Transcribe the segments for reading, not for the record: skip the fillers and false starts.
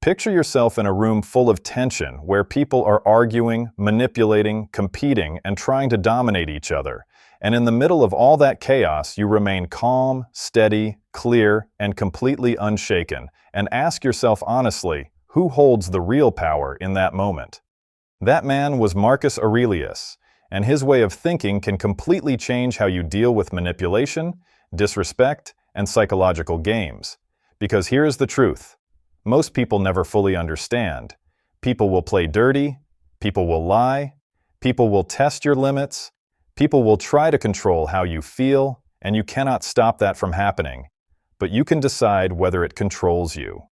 Picture yourself in a room full of tension where people are arguing, manipulating, competing, and trying to dominate each other. And in the middle of all that chaos, you remain calm, steady, clear, and completely unshaken. And ask yourself honestly, who holds the real power in that moment? That man was Marcus Aurelius, and his way of thinking can completely change how you deal with manipulation, disrespect, and psychological games. Because here is the truth. Most people never fully understand. People will play dirty, people will lie, people will test your limits, people will try to control how you feel, and you cannot stop that from happening. But you can decide whether it controls you.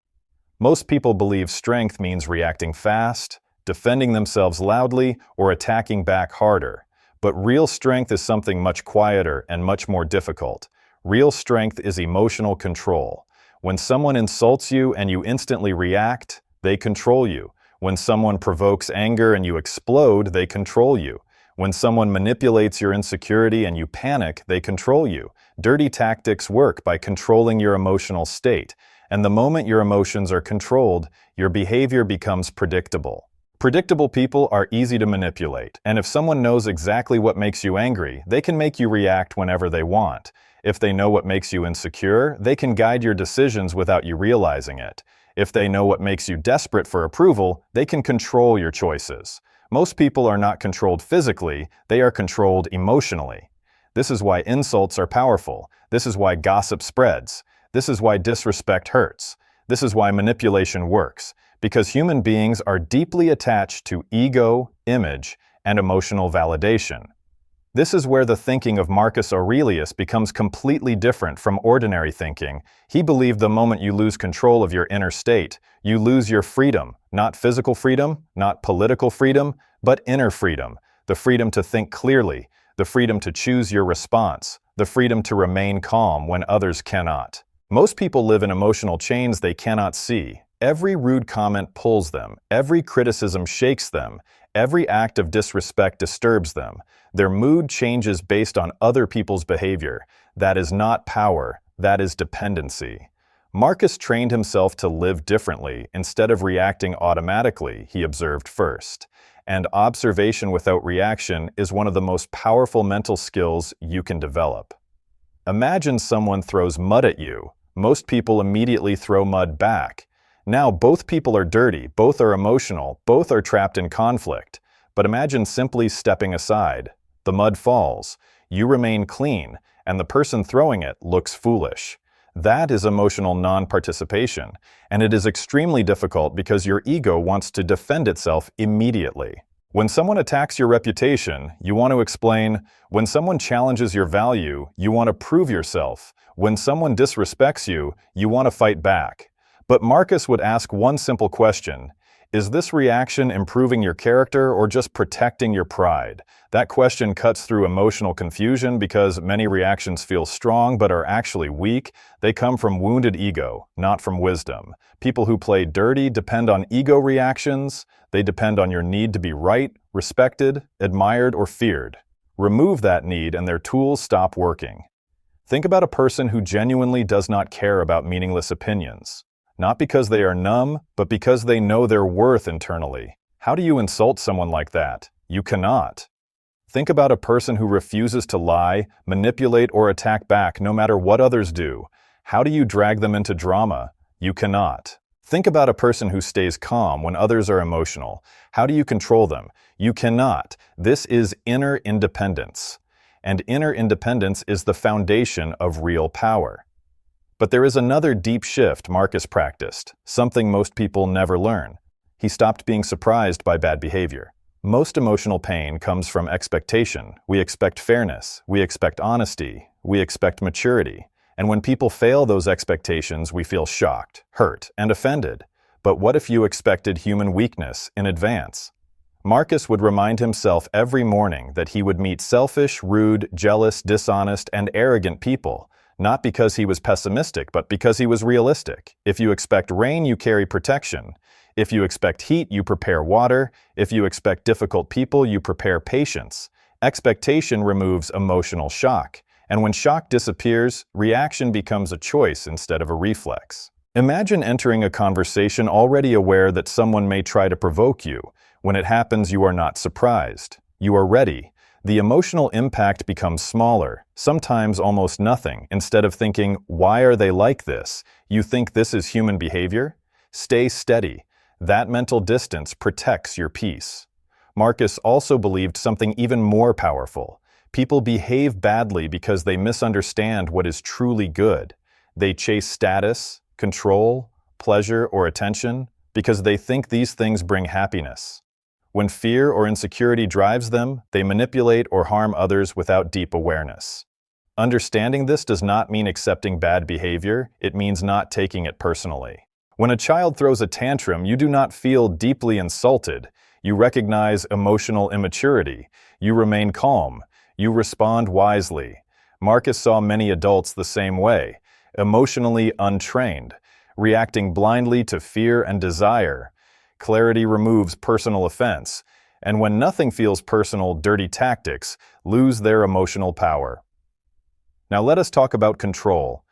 Most people believe strength means reacting fast, defending themselves loudly, or attacking back harder. But real strength is something much quieter and much more difficult. Real strength is emotional control. When someone insults you and you instantly react, they control you. When someone provokes anger and you explode, they control you. When someone manipulates your insecurity and you panic, they control you. Dirty tactics work by controlling your emotional state. And the moment your emotions are controlled, your behavior becomes predictable. Predictable people are easy to manipulate, and if someone knows exactly what makes you angry, they can make you react whenever they want. If they know what makes you insecure, they can guide your decisions without you realizing it. If they know what makes you desperate for approval, they can control your choices. Most people are not controlled physically, they are controlled emotionally. This is why insults are powerful. This is why gossip spreads. This is why disrespect hurts. This is why manipulation works. Because human beings are deeply attached to ego, image, and emotional validation. This is where the thinking of Marcus Aurelius becomes completely different from ordinary thinking. He believed the moment you lose control of your inner state, you lose your freedom, not physical freedom, not political freedom, but inner freedom. The freedom to think clearly, the freedom to choose your response, the freedom to remain calm when others cannot. Most people live in emotional chains they cannot see. Every rude comment pulls them, every criticism shakes them, every act of disrespect disturbs them. Their mood changes based on other people's behavior. That is not power, that is dependency. Marcus trained himself to live differently. Instead of reacting automatically, he observed first. And observation without reaction is one of the most powerful mental skills you can develop. Imagine someone throws mud at you. Most people immediately throw mud back. Now both people are dirty, both are emotional, both are trapped in conflict. But imagine simply stepping aside. The mud falls, you remain clean, and the person throwing it looks foolish. That is emotional non-participation, and it is extremely difficult because your ego wants to defend itself immediately. When someone attacks your reputation, you want to explain. When someone challenges your value, you want to prove yourself. When someone disrespects you, you want to fight back. But Marcus would ask one simple question: is this reaction improving your character or just protecting your pride? That question cuts through emotional confusion because many reactions feel strong but are actually weak. They come from wounded ego, not from wisdom. People who play dirty depend on ego reactions. They depend on your need to be right, respected, admired, or feared. Remove that need and their tools stop working. Think about a person who genuinely does not care about meaningless opinions. Not because they are numb, but because they know their worth internally. How do you insult someone like that? You cannot. Think about a person who refuses to lie, manipulate, or attack back no matter what others do. How do you drag them into drama? You cannot. Think about a person who stays calm when others are emotional. How do you control them? You cannot. This is inner independence. And inner independence is the foundation of real power. But there is another deep shift Marcus practiced, something most people never learn. He stopped being surprised by bad behavior. Most emotional pain comes from expectation. We expect fairness, we expect honesty, we expect maturity. And when people fail those expectations, we feel shocked, hurt, and offended. But what if you expected human weakness in advance? Marcus would remind himself every morning that he would meet selfish, rude, jealous, dishonest, and arrogant people. Not because he was pessimistic, but because he was realistic. If you expect rain, you carry protection. If you expect heat, you prepare water. If you expect difficult people, you prepare patience. Expectation removes emotional shock. And when shock disappears, reaction becomes a choice instead of a reflex. Imagine entering a conversation already aware that someone may try to provoke you. When it happens, you are not surprised. You are ready. The emotional impact becomes smaller, sometimes almost nothing. Instead of thinking, "Why are they like this?" you think, "This is human behavior." Stay steady. That mental distance protects your peace. Marcus also believed something even more powerful. People behave badly because they misunderstand what is truly good. They chase status, control, pleasure, or attention because they think these things bring happiness. When fear or insecurity drives them, they manipulate or harm others without deep awareness. Understanding this does not mean accepting bad behavior, it means not taking it personally. When a child throws a tantrum, you do not feel deeply insulted. You recognize emotional immaturity. You remain calm. You respond wisely. Marcus saw many adults the same way, emotionally untrained, reacting blindly to fear and desire. Clarity removes personal offense, and when nothing feels personal, dirty tactics lose their emotional power. Now let us talk about control.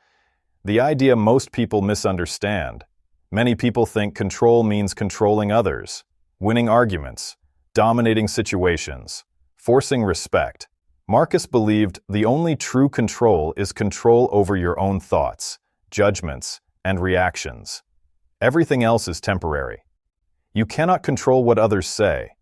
The idea most people misunderstand. Many people think control means controlling others, winning arguments, dominating situations, forcing respect. Marcus believed the only true control is control over your own thoughts, judgments, and reactions. Everything else is temporary. You cannot control what others say.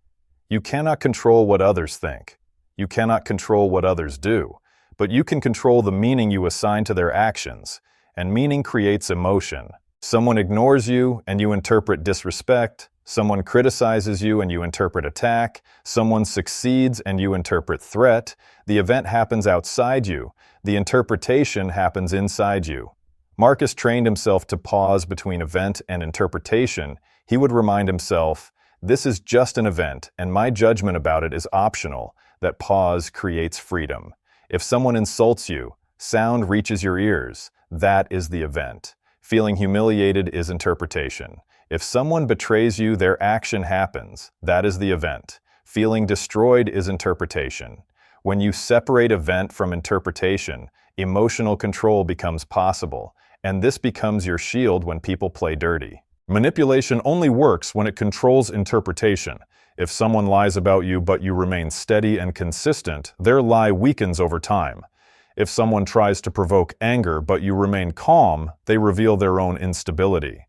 You cannot control what others think. You cannot control what others do. But you can control the meaning you assign to their actions, and meaning creates emotion. Someone ignores you, and you interpret disrespect. Someone criticizes you, and you interpret attack. Someone succeeds, and you interpret threat. The event happens outside you. The interpretation happens inside you. Marcus trained himself to pause between event and interpretation. He would remind himself, "This is just an event, and my judgment about it is optional." That pause creates freedom. If someone insults you, sound reaches your ears. That is the event. Feeling humiliated is interpretation. If someone betrays you, their action happens. That is the event. Feeling destroyed is interpretation. When you separate event from interpretation, emotional control becomes possible, and this becomes your shield when people play dirty. Manipulation only works when it controls interpretation. If someone lies about you but you remain steady and consistent, their lie weakens over time. If someone tries to provoke anger but you remain calm, they reveal their own instability.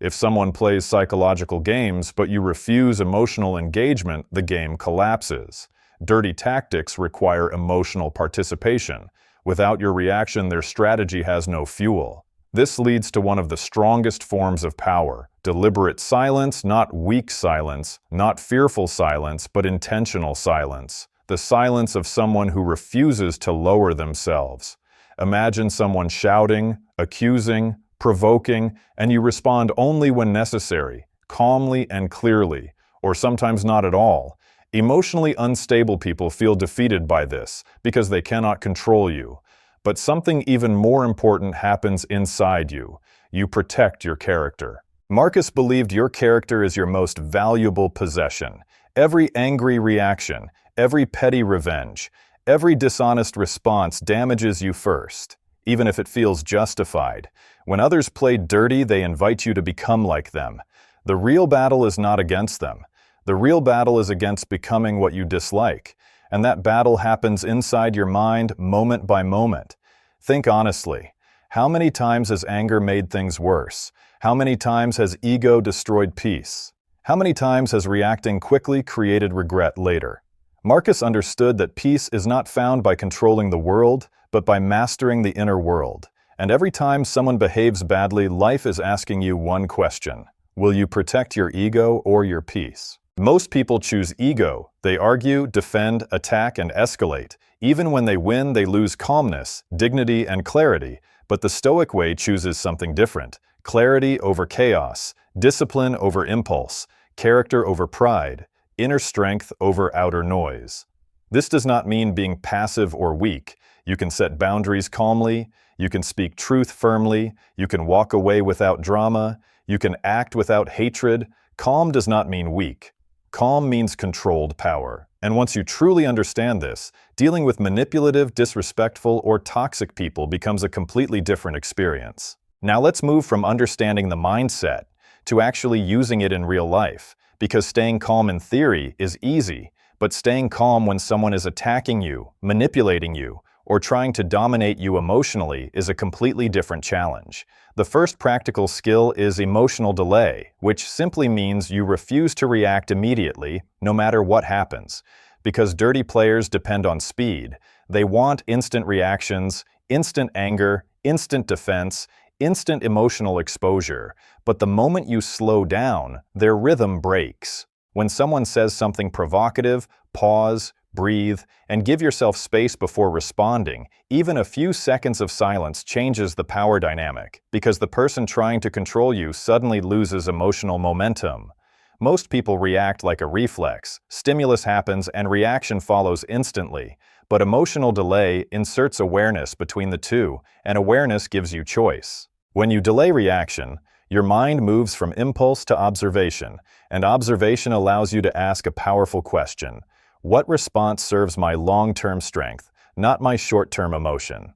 If someone plays psychological games but you refuse emotional engagement, the game collapses. Dirty tactics require emotional participation. Without your reaction, their strategy has no fuel. This leads to one of the strongest forms of power: deliberate silence, not weak silence, not fearful silence, but intentional silence. The silence of someone who refuses to lower themselves. Imagine someone shouting, accusing, provoking, and you respond only when necessary, calmly and clearly, or sometimes not at all. Emotionally unstable people feel defeated by this because they cannot control you. But something even more important happens inside you. You protect your character. Marcus believed your character is your most valuable possession. Every angry reaction, every petty revenge, every dishonest response damages you first, even if it feels justified. When others play dirty, they invite you to become like them. The real battle is not against them. The real battle is against becoming what you dislike. And that battle happens inside your mind, moment by moment. Think honestly. How many times has anger made things worse? How many times has ego destroyed peace? How many times has reacting quickly created regret later? Marcus understood that peace is not found by controlling the world, but by mastering the inner world. And every time someone behaves badly, life is asking you one question: will you protect your ego or your peace? Most people choose ego. They argue, defend, attack, and escalate. Even when they win, they lose calmness, dignity, and clarity. But the Stoic way chooses something different: clarity over chaos, discipline over impulse, character over pride, inner strength over outer noise. This does not mean being passive or weak. You can set boundaries calmly, you can speak truth firmly, you can walk away without drama, you can act without hatred. Calm does not mean weak. Calm means controlled power. And once you truly understand this, dealing with manipulative, disrespectful, or toxic people becomes a completely different experience. Now let's move from understanding the mindset to actually using it in real life, because staying calm in theory is easy, but staying calm when someone is attacking you, manipulating you, or trying to dominate you emotionally is a completely different challenge. The first practical skill is emotional delay, which simply means you refuse to react immediately, no matter what happens. Because dirty players depend on speed. They want instant reactions, instant anger, instant defense, instant emotional exposure. But the moment you slow down, their rhythm breaks. When someone says something provocative, pause, breathe, and give yourself space before responding. Even a few seconds of silence changes the power dynamic, because the person trying to control you suddenly loses emotional momentum. Most people react like a reflex. Stimulus happens and reaction follows instantly. But emotional delay inserts awareness between the two, and awareness gives you choice. When you delay reaction, your mind moves from impulse to observation, and observation allows you to ask a powerful question. What response serves my long-term strength, not my short-term emotion?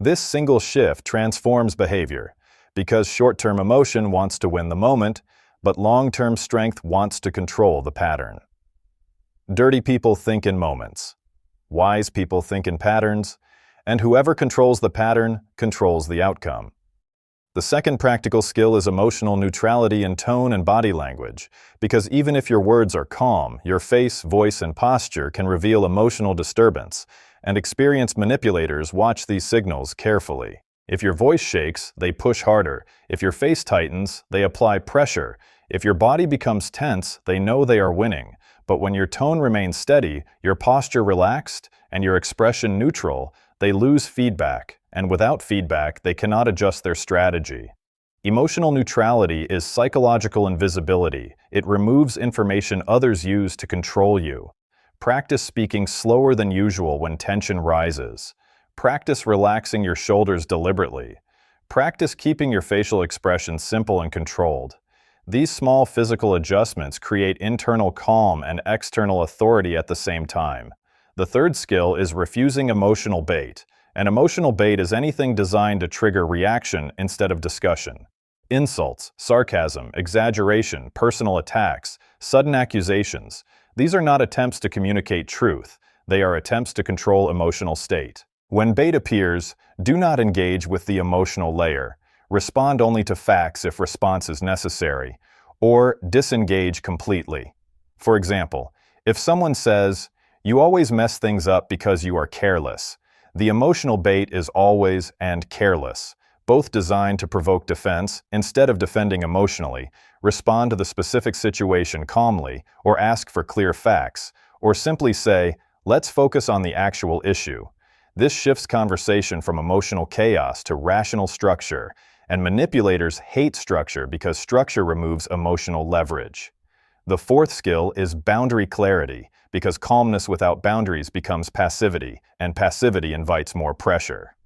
This single shift transforms behavior, because short-term emotion wants to win the moment, but long-term strength wants to control the pattern. Dirty people think in moments. Wise people think in patterns, and whoever controls the pattern controls the outcome. The second practical skill is emotional neutrality in tone and body language, because even if your words are calm, your face, voice, and posture can reveal emotional disturbance, and experienced manipulators watch these signals carefully. If your voice shakes, they push harder. If your face tightens, they apply pressure. If your body becomes tense, they know they are winning. But when your tone remains steady, your posture relaxed, and your expression neutral, they lose feedback. And without feedback, they cannot adjust their strategy. Emotional neutrality is psychological invisibility. It removes information others use to control you. Practice speaking slower than usual when tension rises. Practice relaxing your shoulders deliberately. Practice keeping your facial expression simple and controlled. These small physical adjustments create internal calm and external authority at the same time. The third skill is refusing emotional bait. An emotional bait is anything designed to trigger reaction instead of discussion. Insults, sarcasm, exaggeration, personal attacks, sudden accusations. These are not attempts to communicate truth. They are attempts to control emotional state. When bait appears, do not engage with the emotional layer. Respond only to facts if response is necessary, or disengage completely. For example, if someone says, "You always mess things up because you are careless," the emotional bait is always and careless, both designed to provoke defense. Instead of defending emotionally, respond to the specific situation calmly, or ask for clear facts, or simply say, "Let's focus on the actual issue." This shifts conversation from emotional chaos to rational structure, and manipulators hate structure because structure removes emotional leverage. The fourth skill is boundary clarity, because calmness without boundaries becomes passivity, and passivity invites more pressure.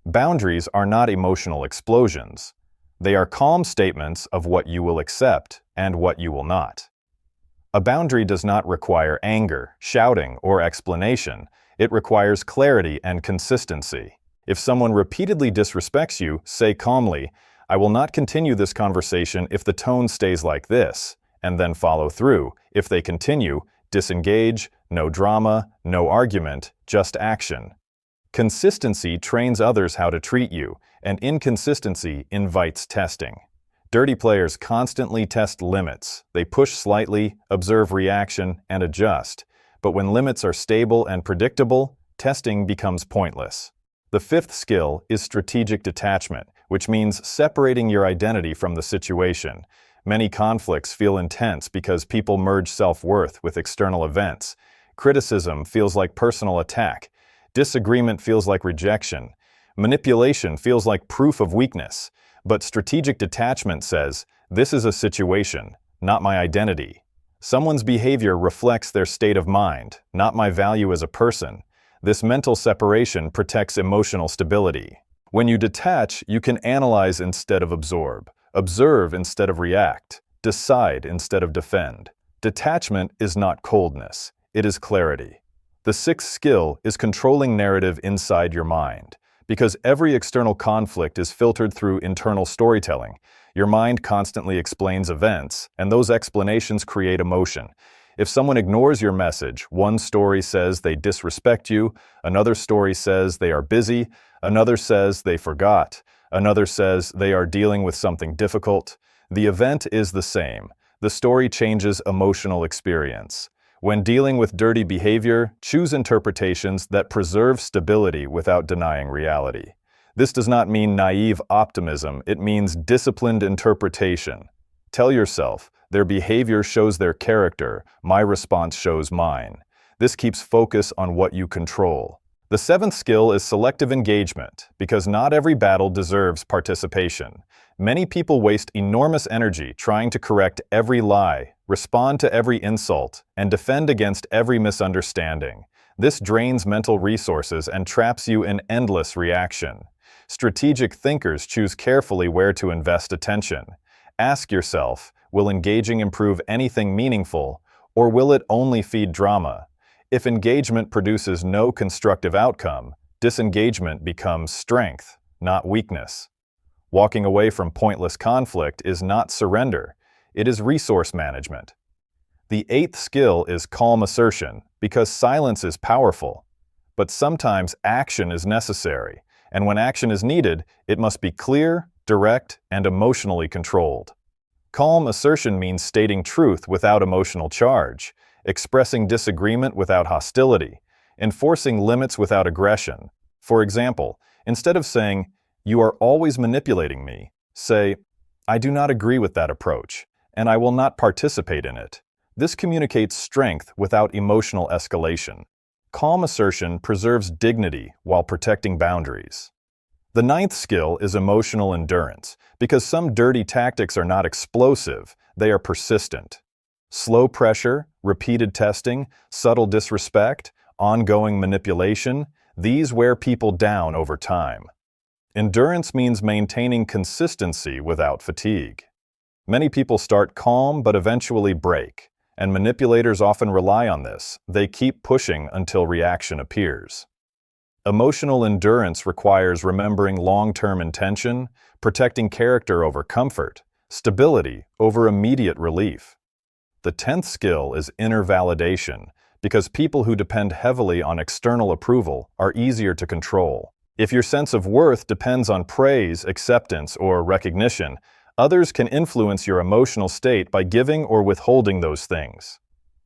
Boundaries are not emotional explosions. They are calm statements of what you will accept and what you will not. A boundary does not require anger, shouting, or explanation. It requires clarity and consistency. If someone repeatedly disrespects you, say calmly, "I will not continue this conversation if the tone stays like this," and then follow through. If they continue, disengage, no drama, no argument, just action. Consistency trains others how to treat you, and inconsistency invites testing. Dirty players constantly test limits. They push slightly, observe reaction, and adjust. But when limits are stable and predictable, testing becomes pointless. The fifth skill is strategic detachment, which means separating your identity from the situation. Many conflicts feel intense because people merge self-worth with external events. Criticism feels like personal attack. Disagreement feels like rejection. Manipulation feels like proof of weakness. But strategic detachment says, "This is a situation, not my identity." Someone's behavior reflects their state of mind, not my value as a person. This mental separation protects emotional stability. When you detach, you can analyze instead of absorb, observe instead of react, decide instead of defend. Detachment is not coldness, it is clarity. The sixth skill is controlling narrative inside your mind, because every external conflict is filtered through internal storytelling. Your mind constantly explains events, and those explanations create emotion. If someone ignores your message, one story says they disrespect you, another story says they are busy, another says they forgot, another says they are dealing with something difficult. The event is the same. The story changes emotional experience. When dealing with dirty behavior, choose interpretations that preserve stability without denying reality. This does not mean naive optimism, it means disciplined interpretation. Tell yourself, their behavior shows their character, my response shows mine. This keeps focus on what you control. The seventh skill is selective engagement, because not every battle deserves participation. Many people waste enormous energy trying to correct every lie, respond to every insult, and defend against every misunderstanding. This drains mental resources and traps you in endless reaction. Strategic thinkers choose carefully where to invest attention. Ask yourself, will engaging improve anything meaningful, or will it only feed drama? If engagement produces no constructive outcome, disengagement becomes strength, not weakness. Walking away from pointless conflict is not surrender, it is resource management. The eighth skill is calm assertion, because silence is powerful. But sometimes action is necessary, and when action is needed, it must be clear, direct, and emotionally controlled. Calm assertion means stating truth without emotional charge, expressing disagreement without hostility, enforcing limits without aggression. For example, instead of saying, "You are always manipulating me," say, "I do not agree with that approach, and I will not participate in it." This communicates strength without emotional escalation. Calm assertion preserves dignity while protecting boundaries. The ninth skill is emotional endurance, because some dirty tactics are not explosive, they are persistent. Slow pressure, repeated testing, subtle disrespect, ongoing manipulation, these wear people down over time. Endurance means maintaining consistency without fatigue. Many people start calm but eventually break, and manipulators often rely on this. They keep pushing until reaction appears. Emotional endurance requires remembering long-term intention, protecting character over comfort, stability over immediate relief. The 10th skill is inner validation, because people who depend heavily on external approval are easier to control. If your sense of worth depends on praise, acceptance, or recognition, others can influence your emotional state by giving or withholding those things.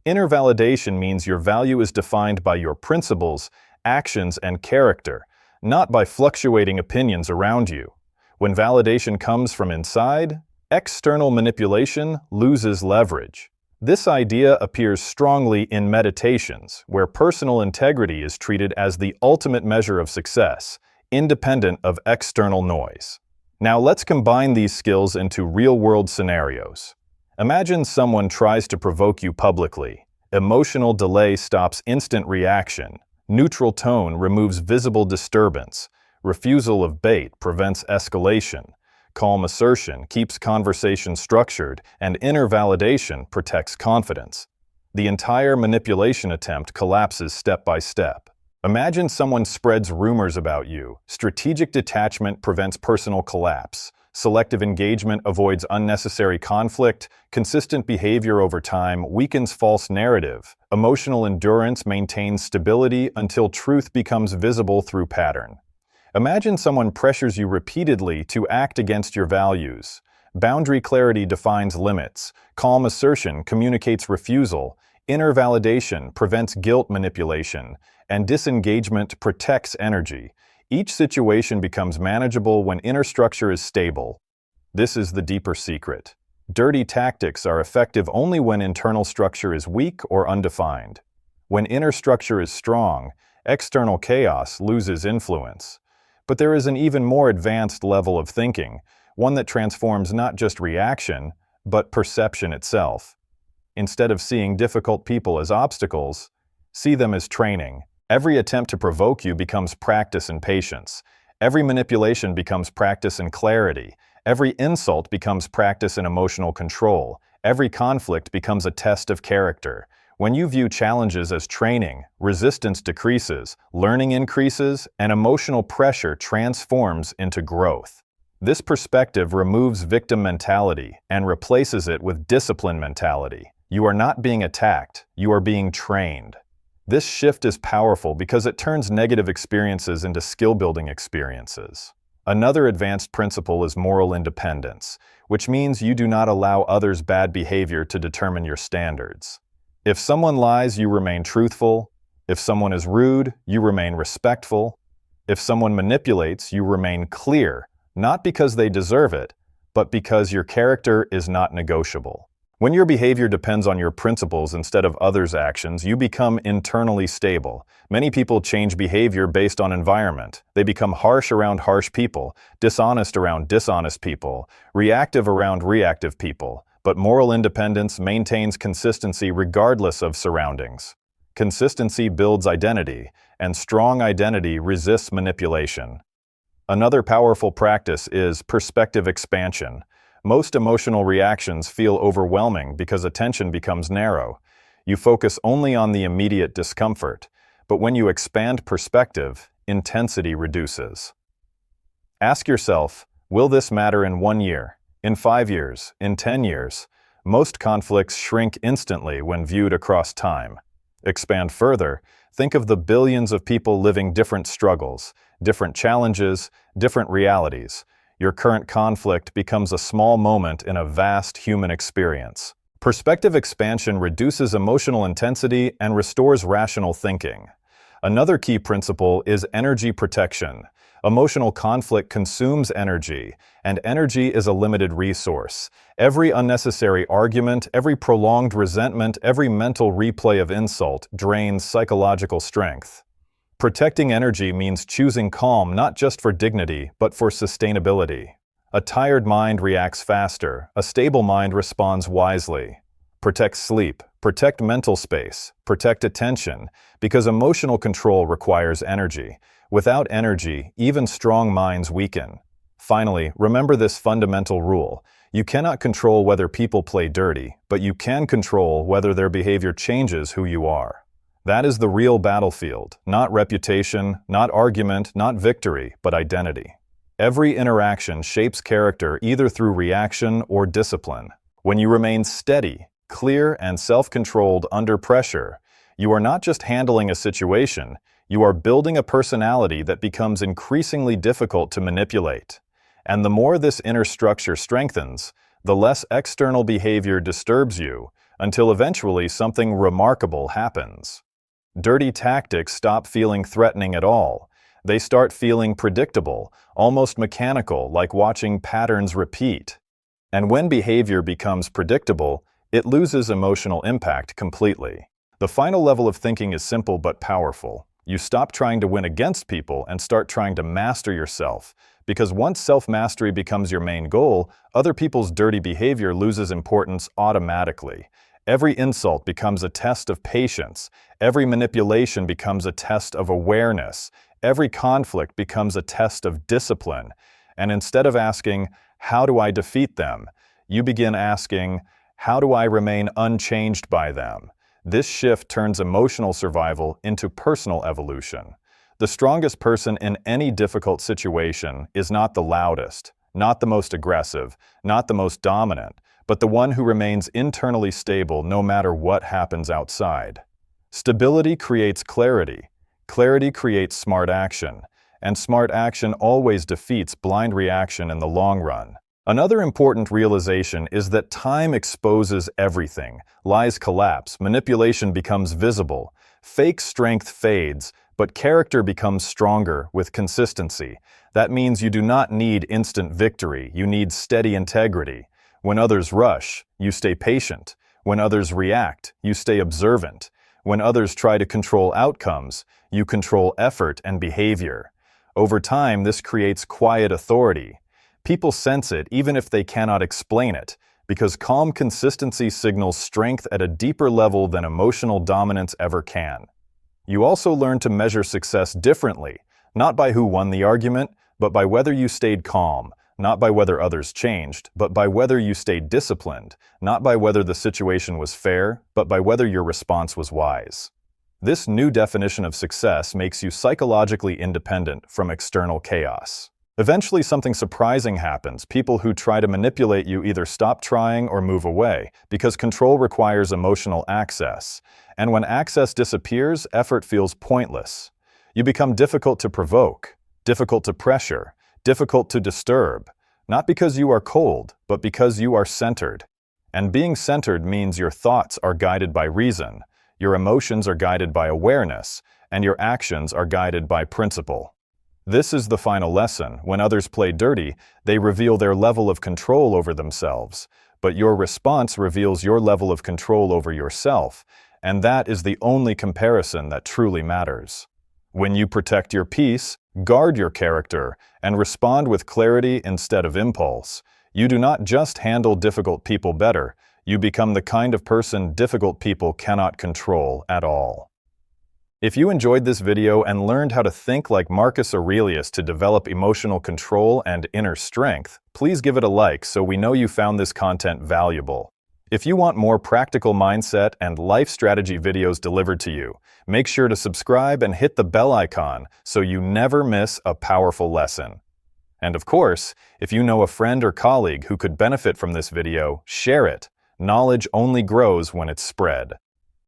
Inner validation means your value is defined by your principles, actions, and character, not by fluctuating opinions around you. When validation comes from inside, external manipulation loses leverage. This idea appears strongly in meditations, where personal integrity is treated as the ultimate measure of success, independent of external noise. Now let's combine these skills into real-world scenarios. Imagine someone tries to provoke you publicly. Emotional delay stops instant reaction. Neutral tone removes visible disturbance. Refusal of bait prevents escalation. Calm assertion keeps conversation structured, and inner validation protects confidence. The entire manipulation attempt collapses step by step. Imagine someone spreads rumors about you. Strategic detachment prevents personal collapse. Selective engagement avoids unnecessary conflict. Consistent behavior over time weakens false narrative. Emotional endurance maintains stability until truth becomes visible through pattern. Imagine someone pressures you repeatedly to act against your values. Boundary clarity defines limits. Calm assertion communicates refusal. Inner validation prevents guilt manipulation. And disengagement protects energy. Each situation becomes manageable when inner structure is stable. This is the deeper secret. Dirty tactics are effective only when internal structure is weak or undefined. When inner structure is strong, external chaos loses influence. But there is an even more advanced level of thinking, one that transforms not just reaction, but perception itself. Instead of seeing difficult people as obstacles, see them as training. Every attempt to provoke you becomes practice in patience. Every manipulation becomes practice in clarity. Every insult becomes practice in emotional control. Every conflict becomes a test of character. When you view challenges as training, resistance decreases, learning increases, and emotional pressure transforms into growth. This perspective removes victim mentality and replaces it with discipline mentality. You are not being attacked, you are being trained. This shift is powerful because it turns negative experiences into skill-building experiences. Another advanced principle is moral independence, which means you do not allow others' bad behavior to determine your standards. If someone lies, you remain truthful. If someone is rude, you remain respectful. If someone manipulates, you remain clear, not because they deserve it, but because your character is not negotiable. When your behavior depends on your principles instead of others' actions, you become internally stable. Many people change behavior based on environment. They become harsh around harsh people, dishonest around dishonest people, reactive around reactive people. But moral independence maintains consistency regardless of surroundings. Consistency builds identity, and strong identity resists manipulation. Another powerful practice is perspective expansion. Most emotional reactions feel overwhelming because attention becomes narrow. You focus only on the immediate discomfort, but when you expand perspective, intensity reduces. Ask yourself, will this matter in 1 year, in 5 years, in 10 years? Most conflicts shrink instantly when viewed across time. Expand further, think of the billions of people living different struggles, different challenges, different realities. Your current conflict becomes a small moment in a vast human experience. Perspective expansion reduces emotional intensity and restores rational thinking. Another key principle is energy protection. Emotional conflict consumes energy, and energy is a limited resource. Every unnecessary argument, every prolonged resentment, every mental replay of insult drains psychological strength. Protecting energy means choosing calm not just for dignity, but for sustainability. A tired mind reacts faster, a stable mind responds wisely. Protect sleep, protect mental space, protect attention, because emotional control requires energy. Without energy, even strong minds weaken. Finally, remember this fundamental rule. You cannot control whether people play dirty, but you can control whether their behavior changes who you are. That is the real battlefield, not reputation, not argument, not victory, but identity. Every interaction shapes character either through reaction or discipline. When you remain steady, clear, and self-controlled under pressure, you are not just handling a situation, you are building a personality that becomes increasingly difficult to manipulate. And the more this inner structure strengthens, the less external behavior disturbs you, until eventually something remarkable happens. Dirty tactics stop feeling threatening at all. They start feeling predictable, almost mechanical, like watching patterns repeat. And when behavior becomes predictable, it loses emotional impact completely. The final level of thinking is simple but powerful. You stop trying to win against people and start trying to master yourself. Because once self-mastery becomes your main goal, other people's dirty behavior loses importance automatically. Every insult becomes a test of patience. Every manipulation becomes a test of awareness. Every conflict becomes a test of discipline. And instead of asking, how do I defeat them? You begin asking, how do I remain unchanged by them? This shift turns emotional survival into personal evolution. The strongest person in any difficult situation is not the loudest, not the most aggressive, not the most dominant, but the one who remains internally stable no matter what happens outside. Stability creates clarity. Clarity creates smart action, and smart action always defeats blind reaction in the long run. Another important realization is that time exposes everything. Lies collapse, manipulation becomes visible, fake strength fades, but character becomes stronger with consistency. That means you do not need instant victory, you need steady integrity. When others rush, you stay patient. When others react, you stay observant. When others try to control outcomes, you control effort and behavior. Over time, this creates quiet authority. People sense it even if they cannot explain it, because calm consistency signals strength at a deeper level than emotional dominance ever can. You also learn to measure success differently, not by who won the argument, but by whether you stayed calm, not by whether others changed, but by whether you stayed disciplined, not by whether the situation was fair, but by whether your response was wise. This new definition of success makes you psychologically independent from external chaos. Eventually, something surprising happens. People who try to manipulate you either stop trying or move away, because control requires emotional access. And when access disappears, effort feels pointless. You become difficult to provoke, difficult to pressure, difficult to disturb, not because you are cold, but because you are centered. And being centered means your thoughts are guided by reason, your emotions are guided by awareness, and your actions are guided by principle. This is the final lesson. When others play dirty, they reveal their level of control over themselves, but your response reveals your level of control over yourself, and that is the only comparison that truly matters. When you protect your peace, guard your character, and respond with clarity instead of impulse, you do not just handle difficult people better, you become the kind of person difficult people cannot control at all. If you enjoyed this video and learned how to think like Marcus Aurelius to develop emotional control and inner strength, please give it a like so we know you found this content valuable. If you want more practical mindset and life strategy videos delivered to you, make sure to subscribe and hit the bell icon so you never miss a powerful lesson. And of course, if you know a friend or colleague who could benefit from this video, share it. Knowledge only grows when it's spread.